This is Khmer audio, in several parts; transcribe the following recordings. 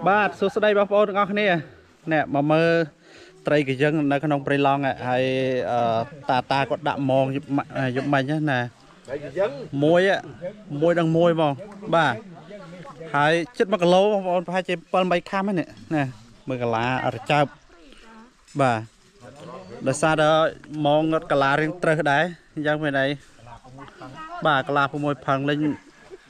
បាទសួស្តីបងប្អូនទាំងអស់គ្នាអ្នកមកមើលត្រីកយើងនៅក្នុងព្រៃឡង់ហើយតាគាត់ដាក់ម៉ងយប់មិញណាមួយដល់មួយបងបាទហើយចិត្ត1គីឡូបងប្អូនប្រហែលជា7 8ខាំហ្នឹងណាមើលកាឡារចើបបាទដោយសារតែម៉ងកាឡារៀងត្រូវដែរអញ្ចឹងមានអីបាទកាឡា6ផឹងលេង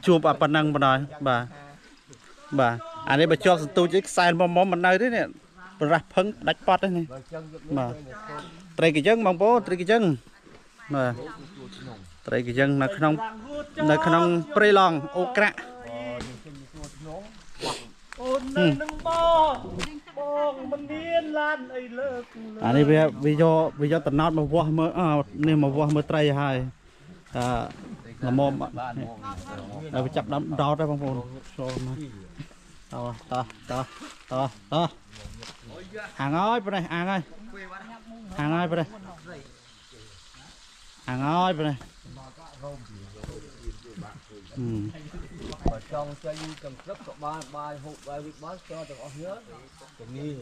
ជួបប៉ុណ្ណឹងបណ្ដោយបាទអានេះបើជាប់សន្ទូចខ្សែមុំមិននៅទេនេះប្ររះផឹងដាច់ប៉ត់ទេនេះបាទត្រីកយើងបងប្អូនត្រីកយើងបាទត្រីកយើងនៅក្នុងព្រៃឡង់អូក្រាក់អូននៅនឹងបងមិនមានឡានអីលើកអានេះវាយកតំណោតមកវាស់មើលនេះមកវាស់មើលត្រីហើយល្មមដល់ចាប់ដាំដោតហើយបងប្អូនចូលមកតអាងហើយប្រនេះអាងហើយប្រនេះអាងហើយប្រនេះបើចង់ចេញកំស្លឹកក៏បាយហូបបាយវិបាស្គាល់ទាំងអស់គ្នាទាំងនេះ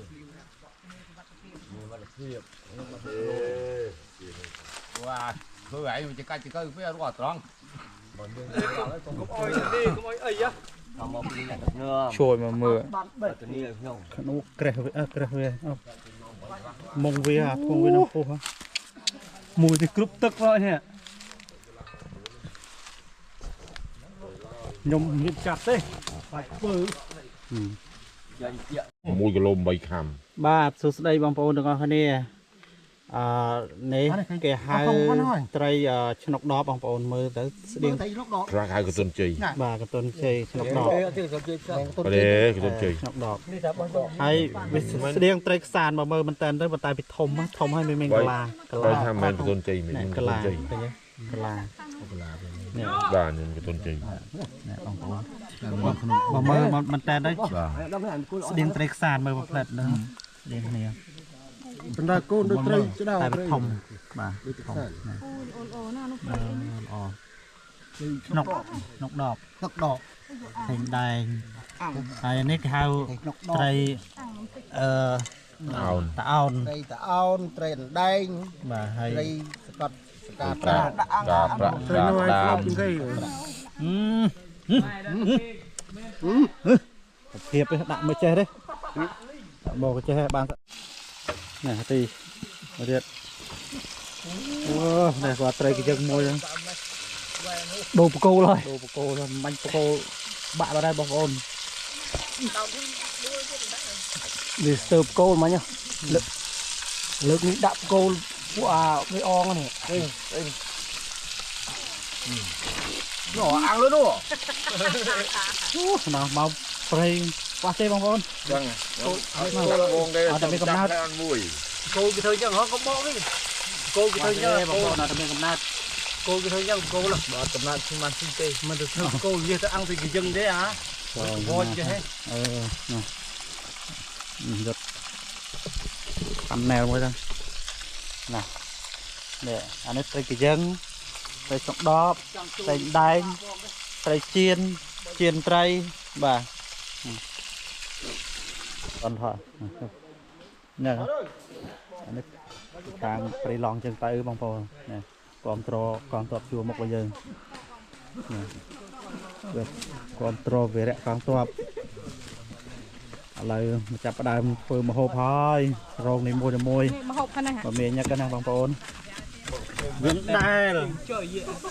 មកភាពវ៉ាធ្វើអីมันจะកាច់ទៅវារត់ត្រង់បើយើងកុំអុយនេះកុំអុយអីតាមមកពីអ្នកងើជួយមកមើលទៅនេះខ្ញុំនោះក្រេះវាមុងវាធំវានឹងពុះមួយទៅគ្រប់ទឹកហើយនេះខ្ញុំមានចាត់ទេបាច់ធ្វើ1គីឡូ8ខាំបាទសួស្តីបងប្អូនទាំងអស់គ្នានេះគេហៅត្រីឆ្នុកដបបងប្អូនមើលទៅស្តៀងប្រាក់ហៅកតុនជ័យបាទកតុនជ័យឆ្នុកដបកតុនជ័យឆ្នុកដបហើយវាស្តៀងត្រីខ្សានមកមើលមែនតើទៅប៉ុន្តែវាធំហើយមិនមានកលាថាមែនកតុនជ័យមិនកលានេះបាទខ្ញុំកតុនជ័យបងប្អូនមកមើលមែនតើទៅស្តៀងត្រីខ្សានមើលផ្លែតហ្នឹងស្តៀងគ្នាប៉ុន្តែកូនដូចត្រីស្ដៅត្រីធំបាទធំអូឆ្នុកដបតែងដែងហើយនេះគេហៅត្រីអោនតាអោនត្រីអណ្ដែងបាទហើយត្រីស្កត់ស្កាប្រាក់ត្រីនោះឲ្យស្លប់គេភាពដាក់មើលចេះទេដាក់មកចេះបាននេះទីទៀតនេះគាត់ត្រីគេយើងមួយដូរបកូលហើយមាញ់បកូលបាក់បាត់ហើយបងប្អូននេះស្ទើបកូលមិញលើកនេះដាក់បកូលពួកវាអងនេះនោះអាំងលឿននោះណាមកព្រៃប៉ះទេបងប្អូនចឹងវងទេតែមានកំណត់មួយគោគេធ្វើចឹងហ៎កុំបកនេះគោគេធ្វើចឹងបងប្អូនតែមានកំណត់គោគេធ្វើចឹងគោលបើកំណត់ខ្ញុំមិនទេមិនទៅធ្វើគោនិយាយទៅអង្គទៅគេចឹងទេវ៉ាចេះយកកាន់ណែលមួយទៅណានេះអានេះត្រីកយើងត្រីស្នុកដបត្រីដែងត្រីចៀនត្រីបាទអត់ហ่ะនេះអានេះខាងព្រៃឡង់ចឹងទៅបងប្អូននេះគ្រប់ត្រកងទ័ពជួមុខរបស់យើងនេះគ្រប់ត្រវីរៈកងទ័ពឥឡូវមកចាប់ផ្ដើមធ្វើម្ហូបហើយរោងនេះមួយម្ហូបហ្នឹងបើមានញឹកណាបងប្អូនវិញដែរ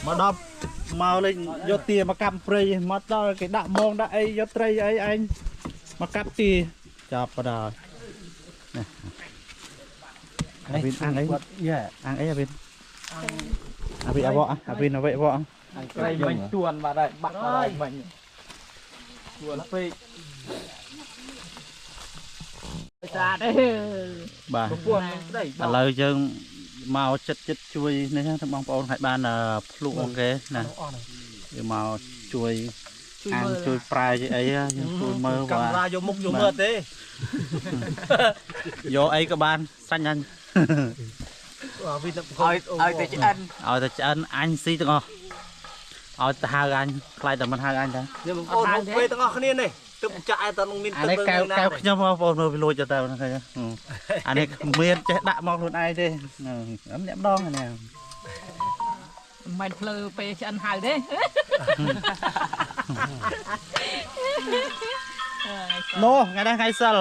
មកដល់មកលេងយកទាមកកាប់ព្រៃមកដល់គេដាក់ម៉ងដាក់អីយកត្រីអីឯងមកកាប់ទាចាប់បដានេះអាវិនអាំងអីអាំងអីអាវិនអាវិនអវ៉អាវិនអវ៉អវ៉ត្រីមិញទួនបាត់ហើយបាក់ហើយមិញទួនពេកបាទឥឡូវយើងមកចិត្តជួយនេះណាបងប្អូនឲ្យបានភ្លុកគេណាយើងមកជួយអាំងជួយប្រែជួយអីយើងជួយមើលកាមេរ៉ាយកមុខយកមើលទេយកអីក៏បានសាច់អញឲ្យតែឆ្អិនអញស៊ីទាំងអស់ឲ្យទៅហៅអញខ្លាចតែមិនហៅអញទេខ្ញុំបងប្អូនហៅពេលទាំងអស់គ្នានេះ ទឹកចាក់តែនឹងមាន អា ទឹក នេះកៅខ្ញុំបងប្អូនមើលវាលួចទៅហ្នឹងឃើញអានេះមានចេះដាក់មកខ្លួនឯងទេហ្នឹងអ្នកម្ដងនេះ មិនភ្លឺពេលឆ្អិនហើយទេ នោះថ្ងៃនេះថ្ងៃសិល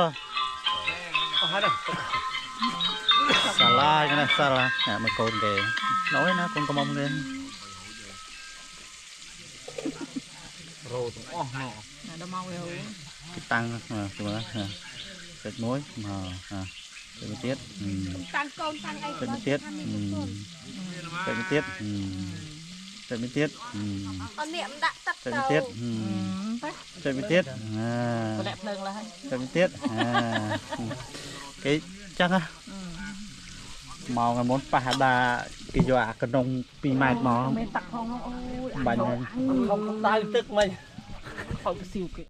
សាឡាថ្ងៃនេះសិលមួយកូនគេនោះឯណាកូនកំមុំគេ រោទាំងអស់ណោះ ដល់មកវា តាំងទៅមើលសេចមួយទៅទៀត តាំងកូនតាំងអី ទៅទៀតទៅទៀតទៅទៀត អត់នេះមិនដាក់ទឹក ទៅទៀតទៅទៀត ប្រឡាក់ភ្លើងឡើយ ទៅទៀតគេចឹងមកមុនប៉ះដាគេយកអាកណ្ដុង2ម៉ែត្រមក មានទឹកផងអូយ បាញ់ không đau tức mình ហៅស៊ីវគេ